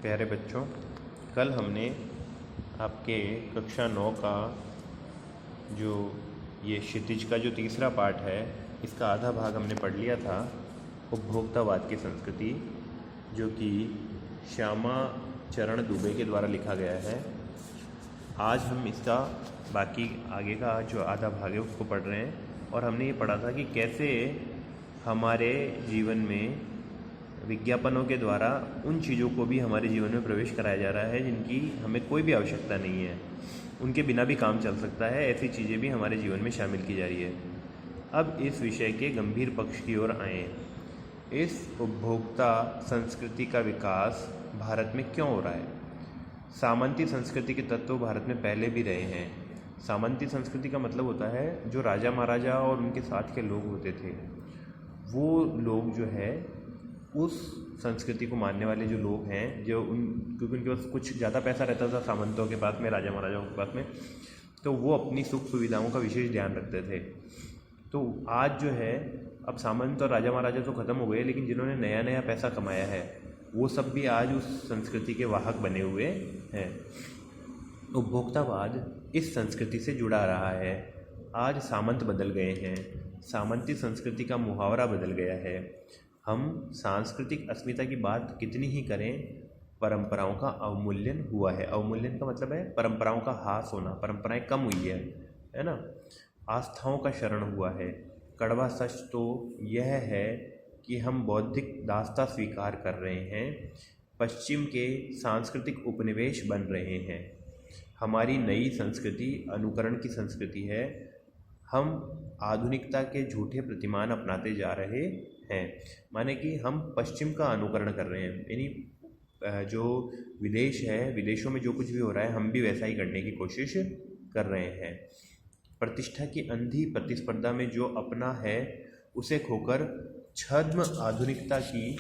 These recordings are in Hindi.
प्यारे बच्चों, कल हमने आपके कक्षा 9 का जो ये क्षितिज का जो तीसरा पाठ है, इसका आधा भाग हमने पढ़ लिया था, उपभोक्तावाद की संस्कृति, जो कि श्यामा चरण दुबे के द्वारा लिखा गया है। आज हम इसका बाकी आगे का जो आधा भाग है उसको पढ़ रहे हैं। और हमने ये पढ़ा था कि कैसे हमारे जीवन में विज्ञापनों के द्वारा उन चीज़ों को भी हमारे जीवन में प्रवेश कराया जा रहा है जिनकी हमें कोई भी आवश्यकता नहीं है, उनके बिना भी काम चल सकता है। ऐसी चीज़ें भी हमारे जीवन में शामिल की जा रही है। अब इस विषय के गंभीर पक्ष की ओर आएँ। इस उपभोक्ता संस्कृति का विकास भारत में क्यों हो रहा है? सामंती संस्कृति के तत्व भारत में पहले भी रहे हैं। सामंती संस्कृति का मतलब होता है जो राजा महाराजा और उनके साथ के लोग होते थे, वो लोग जो है उस संस्कृति को मानने वाले जो लोग हैं, जो क्योंकि उनके पास कुछ ज़्यादा पैसा रहता था सामंतों के पास में, राजा महाराजाओं के पास में, तो वो अपनी सुख सुविधाओं का विशेष ध्यान रखते थे। तो आज जो है अब सामंत और राजा महाराजा तो ख़त्म हो गए, लेकिन जिन्होंने नया नया पैसा कमाया है वो सब भी आज उस संस्कृति के वाहक बने हुए हैं। उपभोक्तावाद इस संस्कृति से जुड़ा रहा है। आज सामंत बदल गए हैं, सामंती संस्कृति का मुहावरा बदल गया है। हम सांस्कृतिक अस्मिता की बात कितनी ही करें, परंपराओं का अवमूल्यन हुआ है। अवमूल्यन का मतलब है परंपराओं का ह्रास होना, परंपराएं कम हुई है ना। आस्थाओं का शरण हुआ है। कड़वा सच तो यह है कि हम बौद्धिक दास्ता स्वीकार कर रहे हैं, पश्चिम के सांस्कृतिक उपनिवेश बन रहे हैं। हमारी नई संस्कृति अनुकरण की संस्कृति है। हम आधुनिकता के झूठे प्रतिमान अपनाते जा रहे हैं, माने कि हम पश्चिम का अनुकरण कर रहे हैं। यानी जो विदेश है, विदेशों में जो कुछ भी हो रहा है हम भी वैसा ही करने की कोशिश कर रहे हैं। प्रतिष्ठा की अंधी प्रतिस्पर्धा में जो अपना है उसे खोकर छद्म आधुनिकता की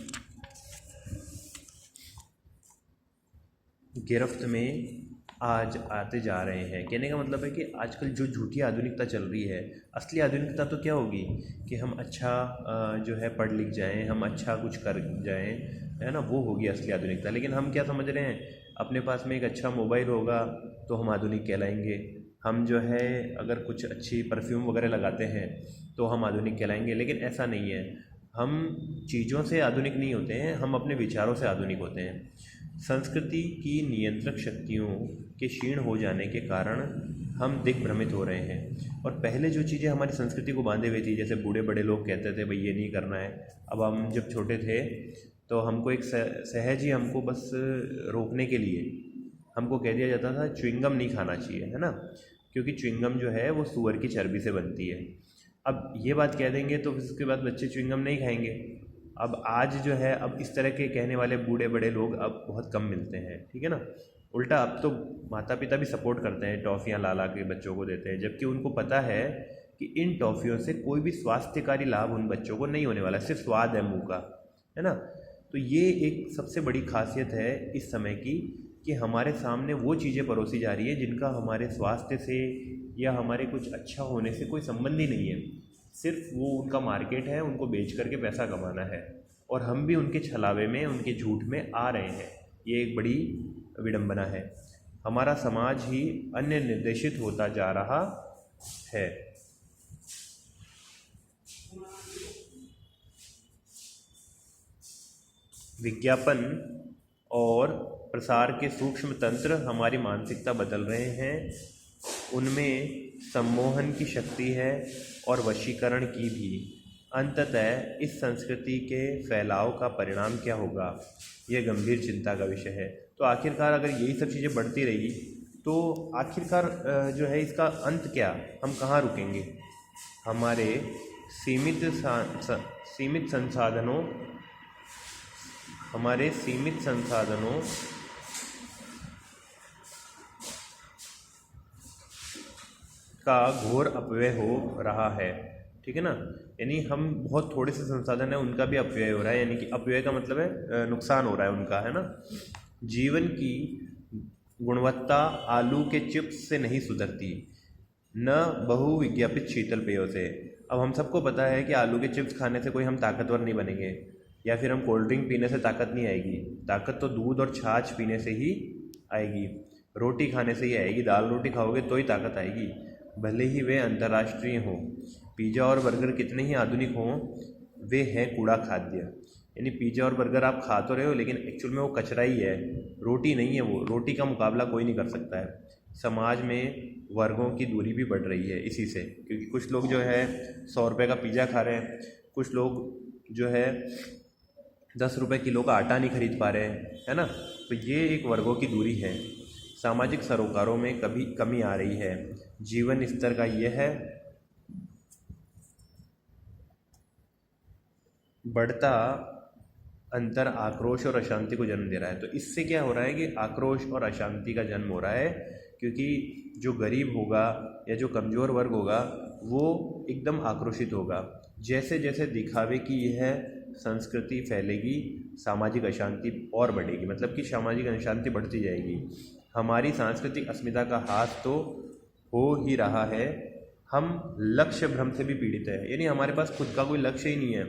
गिरफ्त में आज आते जा रहे हैं। कहने का मतलब है कि आजकल जो झूठी आधुनिकता चल रही है, असली आधुनिकता तो क्या होगी कि हम अच्छा जो है पढ़ लिख जाएं, हम अच्छा कुछ कर जाएं, है ना, वो होगी असली आधुनिकता। लेकिन हम क्या समझ रहे हैं, अपने पास में एक अच्छा मोबाइल होगा तो हम आधुनिक कहलाएंगे। हम जो है अगर कुछ अच्छी परफ्यूम वगैरह लगाते हैं तो हम आधुनिक कहलाएंगे, लेकिन ऐसा नहीं है। हम चीज़ों से आधुनिक नहीं होते हैं, हम अपने विचारों से आधुनिक होते हैं। संस्कृति की नियंत्रक शक्तियों के क्षीण हो जाने के कारण हम दिग्भ्रमित हो रहे हैं। और पहले जो चीज़ें हमारी संस्कृति को बांधे हुए थी, जैसे बूढ़े बड़े लोग कहते थे भाई ये नहीं करना है, अब हम जब छोटे थे तो हमको एक सहज ही हमको बस रोकने के लिए हमको कह दिया जाता था च्युइंगम नहीं खाना चाहिए, है ना, क्योंकि च्युइंगम जो है वो सूअर की चर्बी से बनती है। अब ये बात कह देंगे तो फिर उसके बाद बच्चे च्युइंगम नहीं खाएंगे। अब आज जो है अब इस तरह के कहने वाले बूढ़े बड़े लोग अब बहुत कम मिलते हैं, ठीक है ना। उल्टा अब तो माता पिता भी सपोर्ट करते हैं, टॉफ़ियाँ ला ला के बच्चों को देते हैं, जबकि उनको पता है कि इन टॉफ़ियों से कोई भी स्वास्थ्यकारी लाभ उन बच्चों को नहीं होने वाला, सिर्फ स्वाद है मुँह का, है ना। तो ये एक सबसे बड़ी खासियत है इस समय की कि हमारे सामने वो चीज़ें परोसी जा रही है जिनका हमारे स्वास्थ्य से या हमारे कुछ अच्छा होने से कोई संबंध ही नहीं है। सिर्फ वो उनका मार्केट है, उनको बेच करके पैसा कमाना है, और हम भी उनके छलावे में, उनके झूठ में आ रहे हैं। ये एक बड़ी विडंबना है। हमारा समाज ही अन्य निर्देशित होता जा रहा है। विज्ञापन और प्रसार के सूक्ष्म तंत्र हमारी मानसिकता बदल रहे हैं। उनमें सम्मोहन की शक्ति है और वशीकरण की भी। अंततः इस संस्कृति के फैलाव का परिणाम क्या होगा, यह गंभीर चिंता का विषय है। तो आखिरकार अगर यही सब चीज़ें बढ़ती रही तो आखिरकार जो है इसका अंत क्या, हम कहाँ रुकेंगे? हमारे सीमित संसाधनों का घोर अपव्यय हो रहा है, ठीक है ना। यानी हम बहुत थोड़े से संसाधन हैं, उनका भी अपव्यय हो रहा है। यानी कि अपव्यय का मतलब है नुकसान हो रहा है उनका, है ना। जीवन की गुणवत्ता आलू के चिप्स से नहीं सुधरती, न बहुविज्ञापित शीतल पेयों से। अब हम सबको पता है कि आलू के चिप्स खाने से कोई हम ताकतवर नहीं बनेंगे, या फिर हम कोल्ड ड्रिंक पीने से ताकत नहीं आएगी, ताकत तो दूध और छाछ पीने से ही आएगी, रोटी खाने से ही आएगी। दाल रोटी खाओगे तो ही ताकत आएगी, भले ही वे अंतर्राष्ट्रीय हों। पिज़्ज़ा और बर्गर कितने ही आधुनिक हों, वे हैं कूड़ा खाद्य। यानी पिज़्ज़ा और बर्गर आप खा तो रहे हो, लेकिन एक्चुअल में वो कचरा ही है, रोटी नहीं है। वो रोटी का मुकाबला कोई नहीं कर सकता है। समाज में वर्गों की दूरी भी बढ़ रही है इसी से, क्योंकि कुछ लोग जो है 100 रुपये का पिज़्ज़ा खा रहे हैं, कुछ लोग जो है 10 रुपये किलो का आटा नहीं खरीद पा रहे हैं, है ना। तो ये एक वर्गों की दूरी है। सामाजिक सरोकारों में कभी कमी आ रही है। जीवन स्तर का यह है बढ़ता अंतर आक्रोश और अशांति को जन्म दे रहा है। तो इससे क्या हो रहा है कि आक्रोश और अशांति का जन्म हो रहा है, क्योंकि जो गरीब होगा या जो कमज़ोर वर्ग होगा वो एकदम आक्रोशित होगा। जैसे जैसे दिखावे की यह संस्कृति फैलेगी, सामाजिक अशांति और बढ़ेगी, मतलब कि सामाजिक अशांति बढ़ती जाएगी। हमारी सांस्कृतिक अस्मिता का हास तो हो ही रहा है। हम लक्ष्य भ्रम से भी पीड़ित है, यानी हमारे पास खुद का कोई लक्ष्य ही नहीं है।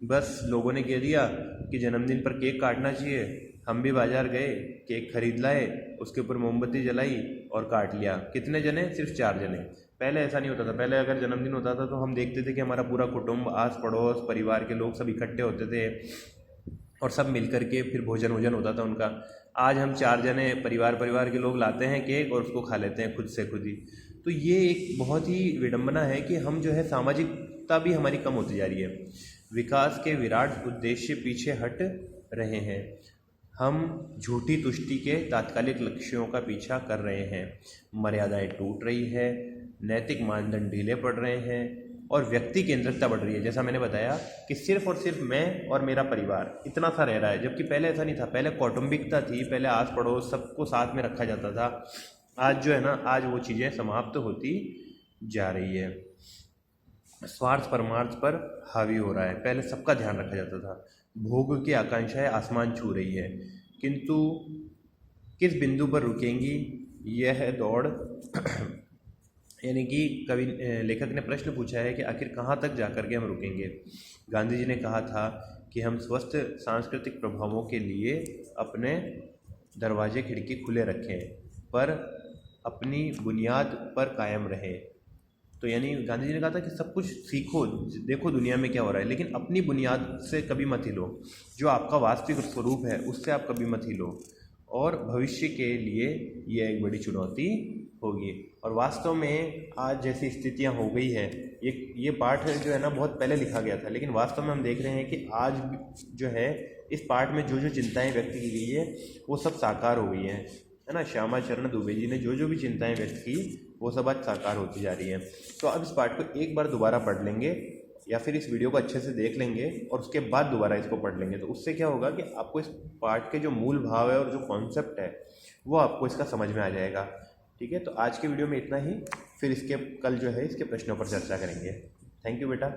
बस लोगों ने कह दिया कि जन्मदिन पर केक काटना चाहिए, हम भी बाज़ार गए, केक खरीद लाए, उसके ऊपर मोमबत्ती जलाई और काट लिया। कितने जने? सिर्फ 4 जने। पहले ऐसा नहीं होता था। पहले अगर जन्मदिन होता था तो हम देखते थे कि हमारा पूरा कुटुंब, आस पड़ोस, परिवार के लोग सब इकट्ठे होते थे और सब मिल कर के फिर भोजन वोजन होता था उनका। आज हम 4 जने परिवार के लोग लाते हैं केक और उसको खा लेते हैं खुद से खुद ही। तो ये एक बहुत ही विडंबना है कि हम जो है सामाजिकता भी हमारी कम होती जा रही है। विकास के विराट उद्देश्य पीछे हट रहे हैं। हम झूठी तुष्टि के तात्कालिक लक्ष्यों का पीछा कर रहे हैं। मर्यादाएं टूट रही है, नैतिक मानदंड ढीले पड़ रहे हैं और व्यक्ति केंद्रितता बढ़ रही है। जैसा मैंने बताया कि सिर्फ और सिर्फ मैं और मेरा परिवार इतना सा रह रहा है, जबकि पहले ऐसा नहीं था। पहले कौटुंबिकता थी, पहले आस पड़ोस सबको साथ में रखा जाता था। आज जो है ना, आज वो चीज़ें समाप्त होती जा रही है। स्वार्थ परमार्थ पर हावी हो रहा है। पहले सबका ध्यान रखा जाता था। भोग की आकांक्षाएं आसमान छू रही है, किंतु किस बिंदु पर रुकेंगी यह दौड़ यानी कि कवि लेखक ने प्रश्न पूछा है कि आखिर कहाँ तक जाकर के हम रुकेंगे। गांधी जी ने कहा था कि हम स्वस्थ सांस्कृतिक प्रभावों के लिए अपने दरवाजे खिड़की खुले रखें, पर अपनी बुनियाद पर कायम रहें। तो यानी गांधी जी ने कहा था कि सब कुछ सीखो, देखो दुनिया में क्या हो रहा है, लेकिन अपनी बुनियाद से कभी मत हिलो। जो आपका वास्तविक स्वरूप है उससे आप कभी मत हिलो, और भविष्य के लिए यह एक बड़ी चुनौती होगी। और वास्तव में आज जैसी स्थितियां हो गई है, ये पाठ जो है ना बहुत पहले लिखा गया था, लेकिन वास्तव में हम देख रहे हैं कि आज जो है इस पाठ में जो जो चिंताएं व्यक्त की गई है वो सब साकार हो गई हैं, है ना। श्यामा चरण दुबे जी ने जो भी चिंताएं व्यक्त की वो सब आज साकार होती जा रही हैं। तो अब इस पाठ को एक बार दोबारा पढ़ लेंगे, या फिर इस वीडियो को अच्छे से देख लेंगे और उसके बाद दोबारा इसको पढ़ लेंगे। तो उससे क्या होगा कि आपको इस पाठ के जो मूल भाव है और जो कॉन्सेप्ट है वो आपको इसका समझ में आ जाएगा। ठीक है, तो आज के वीडियो में इतना ही। फिर इसके कल जो है इसके प्रश्नों पर चर्चा करेंगे। थैंक यू बेटा।